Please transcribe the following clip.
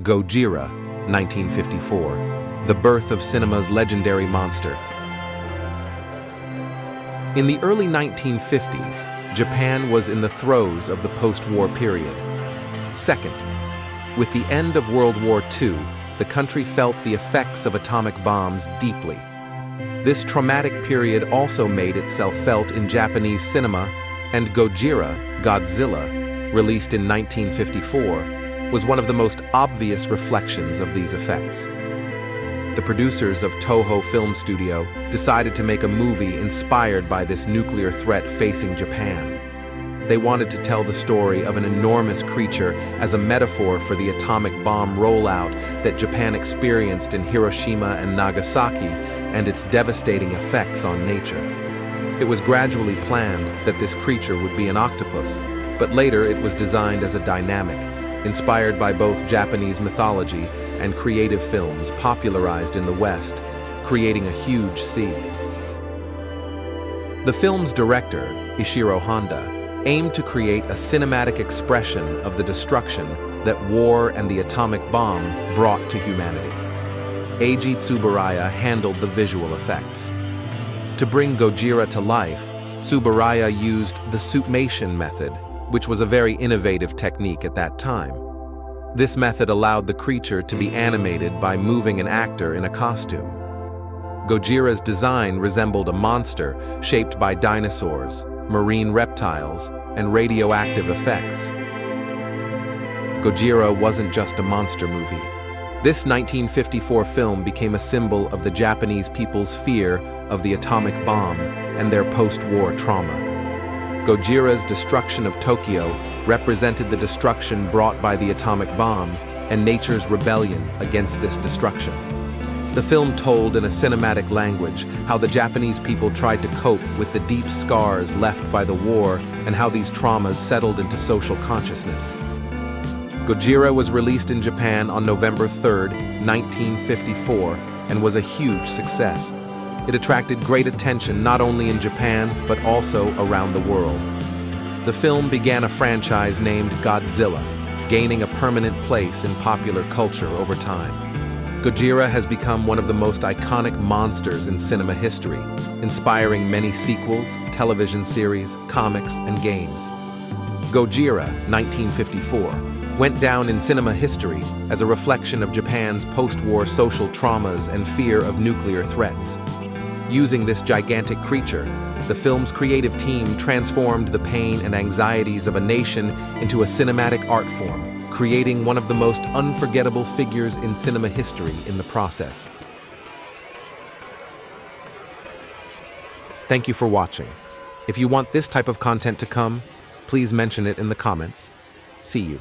Gojira, 1954, the birth of cinema's legendary monster. In the early 1950s, Japan was in the throes of the post-war period. Second, with the end of World War II, the country felt the effects of atomic bombs deeply. This traumatic period also made itself felt in Japanese cinema, and Gojira, Godzilla, released in 1954, was one of the most obvious reflections of these effects. The producers of Toho Film Studio decided to make a movie inspired by this nuclear threat facing Japan. They wanted to tell the story of an enormous creature as a metaphor for the atomic bomb rollout that Japan experienced in Hiroshima and Nagasaki and its devastating effects on nature. It was gradually planned that this creature would be an octopus, but later it was designed as a dynamic, inspired by both Japanese mythology and creative films popularized in the West, creating a huge sea. The film's director, Ishirō, aimed to create a cinematic expression of the destruction that war and the atomic bomb brought to humanity. Eiji Tsuburaya handled the visual effects. To bring Gojira to life, Tsuburaya used the suitmation method, which was a very innovative technique at that time. This method allowed the creature to be animated by moving an actor in a costume. Gojira's design resembled a monster shaped by dinosaurs, marine reptiles, and radioactive effects. Gojira wasn't just a monster movie. This 1954 film became a symbol of the Japanese people's fear of the atomic bomb and their post-war trauma. Gojira's destruction of Tokyo represented the destruction brought by the atomic bomb and nature's rebellion against this destruction. The film told in a cinematic language how the Japanese people tried to cope with the deep scars left by the war and how these traumas settled into social consciousness. Gojira was released in Japan on November 3, 1954, and was a huge success. It attracted great attention not only in Japan but also around the world. The film began a franchise named Godzilla, gaining a permanent place in popular culture over time. Gojira has become one of the most iconic monsters in cinema history, inspiring many sequels, television series, comics, and games. Gojira, 1954, went down in cinema history as a reflection of Japan's post-war social traumas and fear of nuclear threats. Using this gigantic creature, the film's creative team transformed the pain and anxieties of a nation into a cinematic art form, creating one of the most unforgettable figures in cinema history in the process. Thank you for watching. If you want this type of content to come, please mention it in the comments. See you.